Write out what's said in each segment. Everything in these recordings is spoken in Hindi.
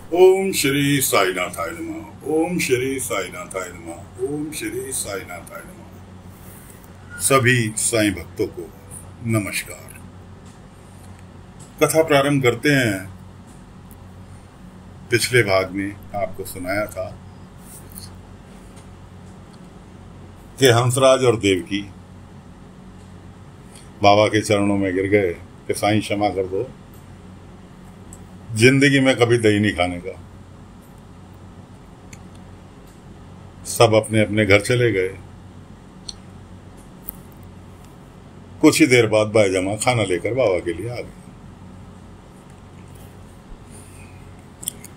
ओम श्री साईनाथाय नमः। ओम श्री साईनाथाय नमः। ओम श्री साईनाथाय नमः। सभी साईं भक्तों को नमस्कार। कथा प्रारंभ करते हैं। पिछले भाग में आपको सुनाया था कि हंसराज और देवकी बाबा के चरणों में गिर गए कि साईं क्षमा कर दो, जिंदगी में कभी दही नहीं खाने का। सब अपने अपने घर चले गए। कुछ ही देर बाद बाईजामा खाना लेकर बाबा के लिए आ गए।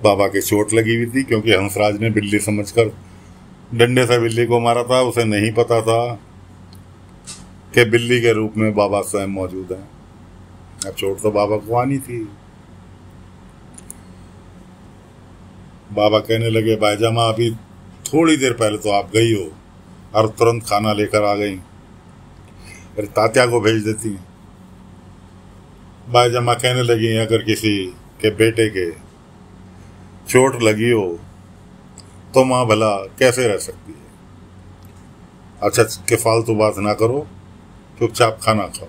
बाबा की चोट लगी हुई थी क्योंकि हंसराज ने बिल्ली समझकर डंडे से बिल्ली को मारा था। उसे नहीं पता था कि बिल्ली के रूप में बाबा स्वयं मौजूद हैं। अब चोट तो बाबा को आनी थी। बाबा कहने लगे, बाईजामा अभी थोड़ी देर पहले तो आप गई हो और तुरंत खाना लेकर आ गई, अरे तात्या को भेज देती। बाईजामा कहने लगी, अगर किसी के बेटे के चोट लगी हो तो माँ भला कैसे रह सकती है। अच्छा कि फालतू बात ना करो, चुपचाप खाना खाओ।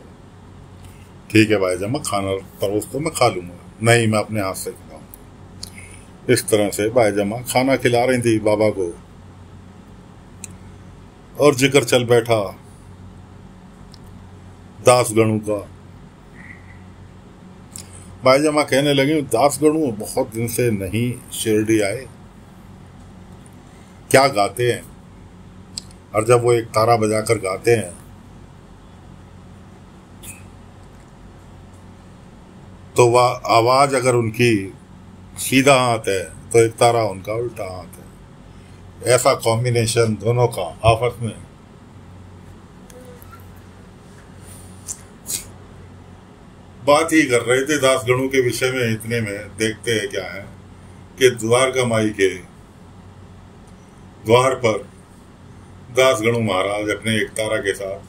ठीक है बाईजामा, खाना परोस तो मैं खा लूंगा। नहीं, मैं अपने हाथ से खाऊंगा। इस तरह से बाईजामा खाना खिला रही थी बाबा को और जिक्र चल बैठा दासगणु का। बाईजामा कहने लगी, दासगणु बहुत दिन से नहीं शिरडी आए, क्या गाते हैं। और जब वो एक तारा बजाकर गाते हैं तो वह आवाज अगर उनकी सीधा हाथ है तो एक तारा उनका उल्टा हाथ है। ऐसा कॉम्बिनेशन दोनों का आपस में। बात ही कर रहे थे दासगणु के विषय में। इतने में देखते हैं क्या है कि द्वारका माई के द्वार पर दासगणु महाराज अपने एक तारा के साथ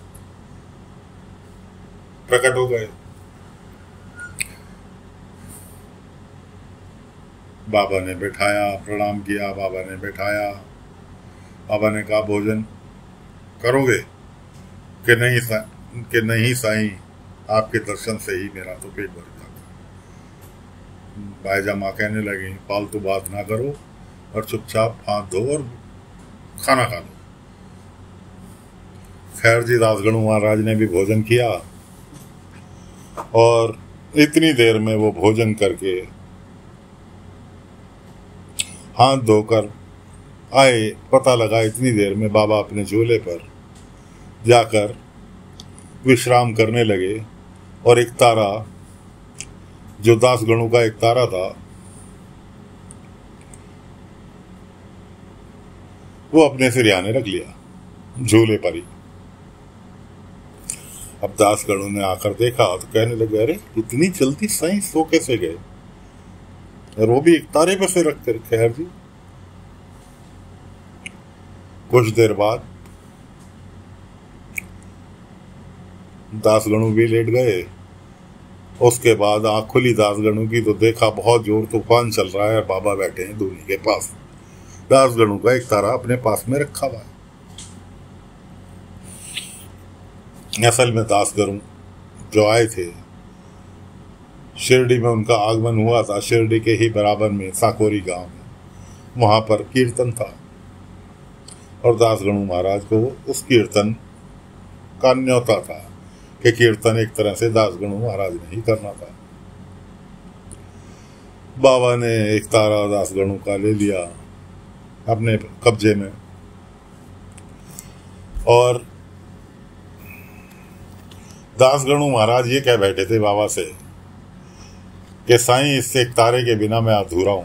प्रकट हो गए। बाबा ने बैठाया, प्रणाम किया। बाबा ने बैठाया। बाबा ने कहा, भोजन करोगे कि नहीं साईं, आपके दर्शन से ही मेरा तो पेट भर जाता। बाईजामा कहने लगी, फालतू बात ना करो और चुपचाप हाथ धो और खाना खा लो। खैर जी, दासगणु महाराज ने भी भोजन किया और इतनी देर में वो भोजन करके हाथ धोकर आए। पता लगा इतनी देर में बाबा अपने झूले पर जाकर विश्राम करने लगे और एक तारा, जो दासगणु का एक तारा था, वो अपने सिरहाने रख लिया झूले पर ही। अब दासगणु ने आकर देखा तो कहने लगे, अरे इतनी जल्दी साईं सो कैसे गए, और वो भी एक तारे पर से रख कर। खैर जी, कुछ देर बाद दासगणु भी लेट गए। उसके बाद आंख खुली दासगणु की तो देखा बहुत जोर तूफान चल रहा है। बाबा बैठे हैं दूनी के पास, दासगणु का एक तारा अपने पास में रखा हुआ है। असल में दासगणु जो आए थे, शिरडी में उनका आगमन हुआ था। शिरडी के ही बराबर में साकोरी गांव में, वहां पर कीर्तन था और दासगणु महाराज को उस कीर्तन का न्योता था कि कीर्तन एक तरह से दासगणु महाराज ने ही करना था। बाबा ने एक तारा दासगणु का ले लिया अपने कब्जे में और दासगणु महाराज ये कह बैठे थे बाबा से कि साईं, इससे एक तारे के बिना मैं अधूरा हूं।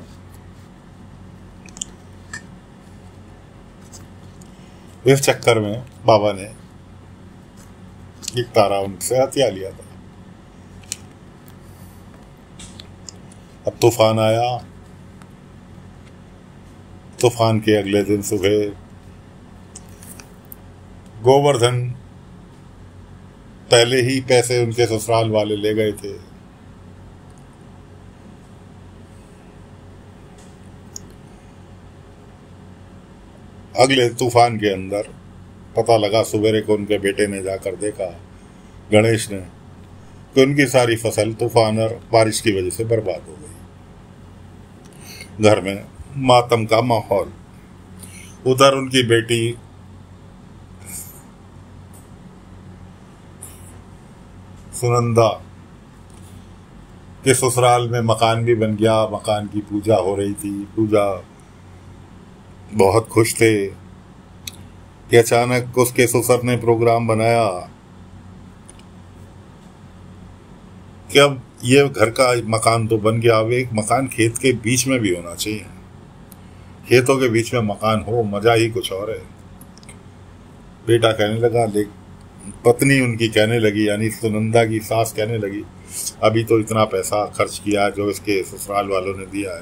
इस चक्कर में बाबा ने एक तारा उनसे हथिया लिया था। अब तूफान आया। तूफान के अगले दिन सुबह गोवर्धन पहले ही पैसे उनके ससुराल वाले ले गए थे। अगले तूफान के अंदर पता लगा सवेरे को उनके बेटे ने जाकर देखा, गणेश ने, कि उनकी सारी फसल तूफान और बारिश की वजह से बर्बाद हो गई। घर में मातम का माहौल। उधर उनकी बेटी सुनंदा के ससुराल में मकान भी बन गया, मकान की पूजा हो रही थी। पूजा बहुत खुश थे कि अचानक उसके ससुर ने प्रोग्राम बनाया कि अब ये घर का मकान तो बन गया, अब एक मकान खेत के बीच में भी होना चाहिए। खेतों के बीच में मकान हो, मजा ही कुछ और है। बेटा कहने लगा, देख, पत्नी उनकी कहने लगी, यानी सुनंदा की सास कहने लगी, अभी तो इतना पैसा खर्च किया जो इसके ससुराल वालों ने दिया है।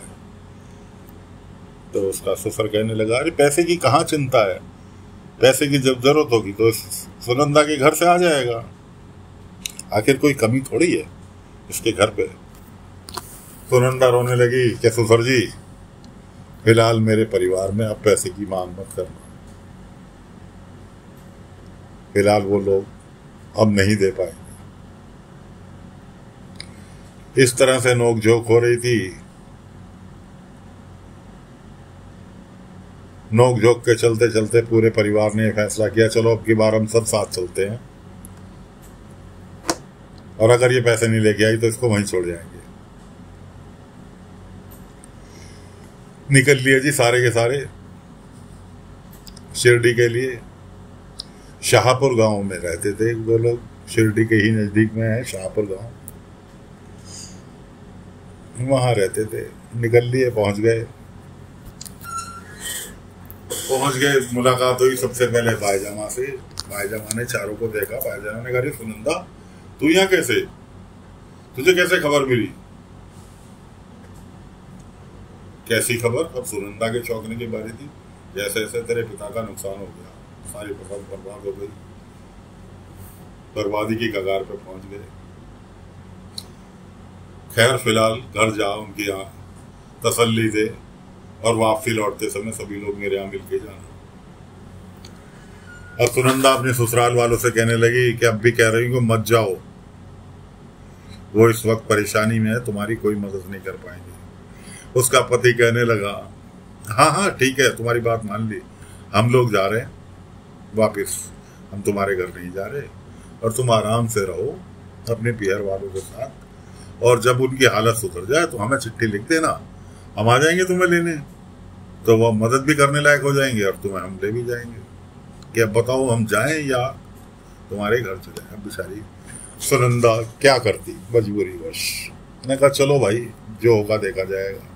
तो उसका ससुर कहने लगा, अरे पैसे की कहाँ चिंता है, पैसे की जब जरूरत होगी तो सुनंदा के घर से आ जाएगा, आखिर कोई कमी थोड़ी है इसके घर पे। सुनंदा रोने लगी कि ससुर जी, फिलहाल मेरे परिवार में अब पैसे की मांग मत करना, फिलहाल वो लोग अब नहीं दे पाएंगे। इस तरह से नोकझोंक हो रही थी। नोकझोंक के चलते चलते पूरे परिवार ने फैसला किया, चलो अब की बार हम सब साथ चलते हैं, और अगर ये पैसे नहीं लेके आई तो इसको वहीं छोड़ जाएंगे। निकल लिए जी सारे के सारे शिरडी के लिए। शाहपुर गांव में रहते थे वो लोग, शिरडी के ही नजदीक में है शाहपुर गांव, वहां रहते थे। निकल लिए, पहुंच गए। मुलाकात हुई सबसे पहले भाईजामा से। भाईजामा ने चारों को देखा। भाईजामा ने कहा, अरे सुनंदा, तू यहाँ कैसे, तुझे कैसे खबर मिली? कैसी खबर? अब सुनंदा के चौंकने की बारी थी। जैसे जैसे तेरे पिता का नुकसान हो गया, सारी फसल बर्बाद हो गई, बर्बादी की कगार पे पहुंच गए। खैर फिलहाल घर जा, उनकी यहाँ तसल्ली दे, और वापसी लौटते समय सभी लोग मेरे यहाँ मिलके जाना। और सुनंदा अपने ससुराल वालों से कहने लगी कि अब भी कह रही हूँ मत जाओ, वो इस वक्त परेशानी में है, तुम्हारी कोई मदद नहीं कर पाएंगे। उसका पति कहने लगा, हाँ हाँ ठीक है, तुम्हारी बात मान ली, हम लोग जा रहे हैं वापिस, हम तुम्हारे घर नहीं जा रहे, और तुम आराम से रहो अपने पियर वालों के साथ, और जब उनकी हालत सुधर जाए तो हमें चिट्ठी लिख देना, हम आ जाएंगे तुम्हें लेने, तो वो मदद भी करने लायक हो जाएंगे और तुम्हें हम ले भी जाएंगे। कि अब बताओ हम जाएं या तुम्हारे घर चले जाएं। अब बेचारी सुनंदा क्या करती, मजबूरी वश ने कहा चलो भाई, जो होगा देखा जाएगा।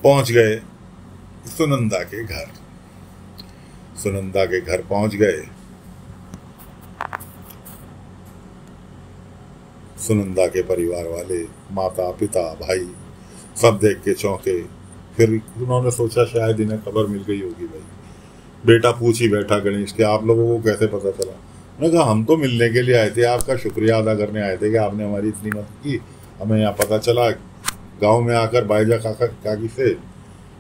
पहुंच गए सुनंदा के घर। सुनंदा के घर पहुंच गए। सुनंदा के परिवार वाले, माता पिता भाई, सब देख के चौंके। फिर उन्होंने सोचा शायद इन्हें खबर मिल गई होगी। भाई बेटा पूछ ही बैठा गणेश कि आप लोगों को कैसे पता चला? मैंने कहा हम तो मिलने के लिए आए थे, आपका शुक्रिया अदा करने आए थे कि आपने हमारी इतनी मदद की। हमें यहाँ पता चला गांव में आकर भाईजा काकी से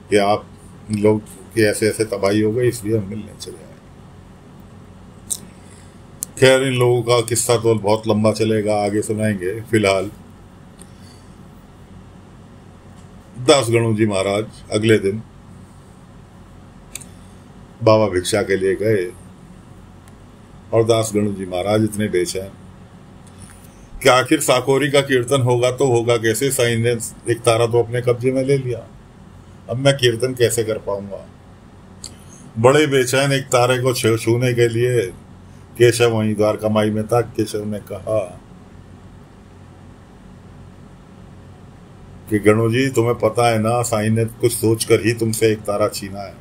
कि आप लोग की ऐसे ऐसे तबाही हो गई, इसलिए हम मिलने चले आए। खैर इन लोगों का किस्सा तो बहुत लंबा चलेगा, आगे सुनाएंगे। फिलहाल दास गणू जी महाराज अगले दिन बाबा भिक्षा के लिए गए, और दास गणू जी महाराज इतने बेचैन कि आखिर साकोरी का कीर्तन होगा तो होगा कैसे? साईं ने एक तारा तो अपने कब्जे में ले लिया, अब मैं कीर्तन कैसे कर पाऊंगा? बड़े बेचैन एक तारे को छूने के लिए। केशव वहीं द्वारका माई में था। केशव ने कहा कि गणू जी तुम्हें पता है ना, साईं ने कुछ सोचकर ही तुमसे एक तारा छीना है,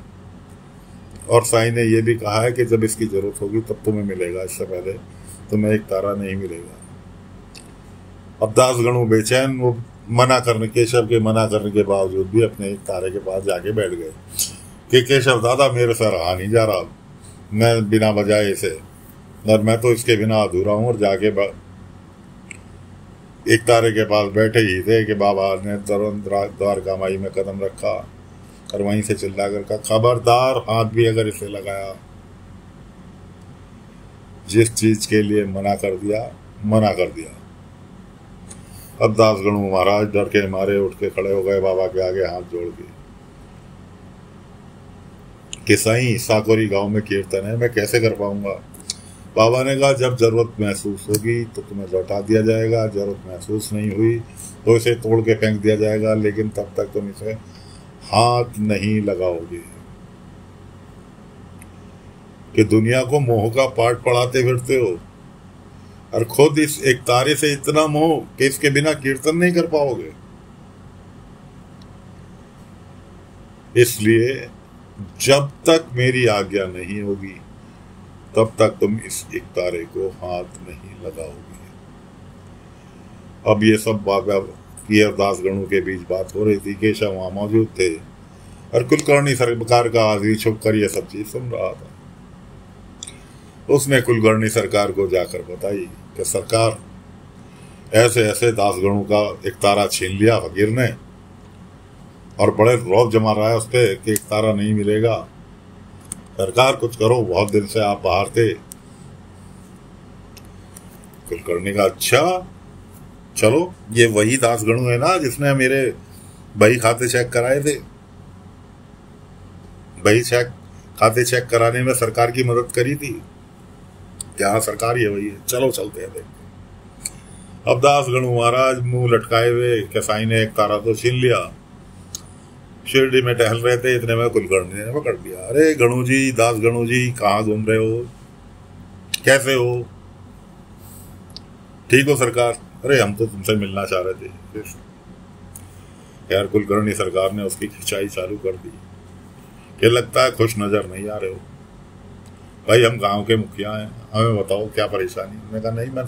और साईं ने यह भी कहा है कि जब इसकी जरूरत होगी तब तुम्हें मिलेगा, इससे पहले तुम्हें एक तारा नहीं मिलेगा। अब दास गणू बेचैन, वो मना करने, केशव के मना करने के बावजूद भी अपने एक तारे के पास जाके बैठ गए कि केशव दादा मेरे से रहा नहीं जा रहा, मैं बिना बजाए इसे, और मैं तो इसके बिना अधूरा हूं। और जाके एक तारे के पास बैठे ही थे कि बाबा ने तुरंत द्वारका माई में कदम रखा और वहीं से चिल्लाकर कहा, खबरदार, हाथ भी अगर इसे लगाया, जिस चीज के लिए मना कर दिया, मना कर दिया। अब दासगणु महाराज डर के मारे उठ के खड़े हो गए बाबा के आगे हाथ जोड़ के कि साईं, साकोरी गांव में कीर्तन है, मैं कैसे कर पाऊंगा। बाबा ने कहा, जब जरूरत महसूस होगी तो तुम्हें लौटा दिया जाएगा, जरूरत महसूस नहीं हुई तो इसे तोड़ के फेंक दिया जाएगा, लेकिन तब तक तुम इसे हाथ नहीं लगाओगे। कि दुनिया को मोह का पाठ पढ़ाते फिरते हो और खुद इस एक तारे से इतना मोह कि इसके बिना कीर्तन नहीं कर पाओगे। इसलिए जब तक मेरी आज्ञा नहीं होगी तब तक तुम इस एक तारे को हाथ नहीं लगाओगे। अब ये सब बाबा की और दासगणों के बीच बात हो रही थी। केशव वहां मौजूद थे और कुलकर्णी सरकार का आदमी छुप कर यह सब चीज सुन रहा था। उसने कुलकर्णी सरकार को जाकर बताई कि सरकार, ऐसे ऐसे दासगणों का एक तारा छीन लिया फकीर ने और बड़े रौब जमा रहा है उस पर कि एक तारा नहीं मिलेगा। सरकार कुछ करो, बहुत दिन से आप बाहर थे। कुलकर्णी का, अच्छा चलो, ये वही दासगणु है ना जिसने मेरे बही खाते चेक कराए थे। बही खाते चेक कराने में सरकार की मदद करी थी। क्या सरकार ये वही है? चलो चलते हैं देखते। अब दासगणु महाराज मुंह लटकाए हुए कसाई ने एक तारा तो छीन लिया। शिरडी में टहल रहे थे, इतने में कुलकर्णी ने पकड़ लिया। अरे गणु जी, दासगणु जी, कहाँ घूम रहे हो? कैसे हो? ठीक हो सरकार? अरे हम तो तुमसे मिलना चाह रहे थे। यार कुलकर्णी सरकार ने उसकी खिंचाई चालू कर दी कि लगता है खुश नजर नहीं आ रहे हो। भाई हम गांव के मुखिया हैं, हमें बताओ क्या परेशानी। मैंने कहा, नहीं, मैं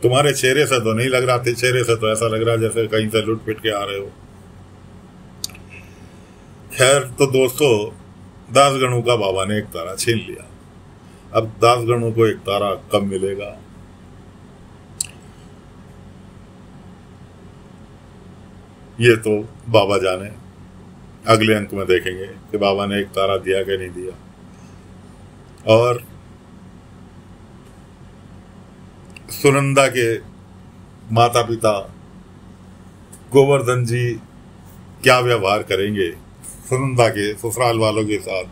तुम्हारे चेहरे से तो नहीं लग रहा थे, चेहरे से तो ऐसा लग रहा जैसे कहीं से लुट पिट के आ रहे हो। खैर, तो दोस्तों, दासगणु का बाबा ने एक तारा छीन लिया। अब दासगणु को एक तारा कब मिलेगा? ये तो बाबा जाने। अगले अंक में देखेंगे कि बाबा ने एक तारा दिया कि नहीं दिया। और सुनंदा के माता पिता गोवर्धन जी क्या व्यवहार करेंगे सुनंदा के ससुराल वालों के साथ,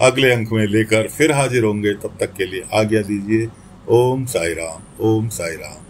अगले अंक में लेकर फिर हाजिर होंगे। तब तक के लिए आज्ञा दीजिए। ओम साई राम, ओम साई राम।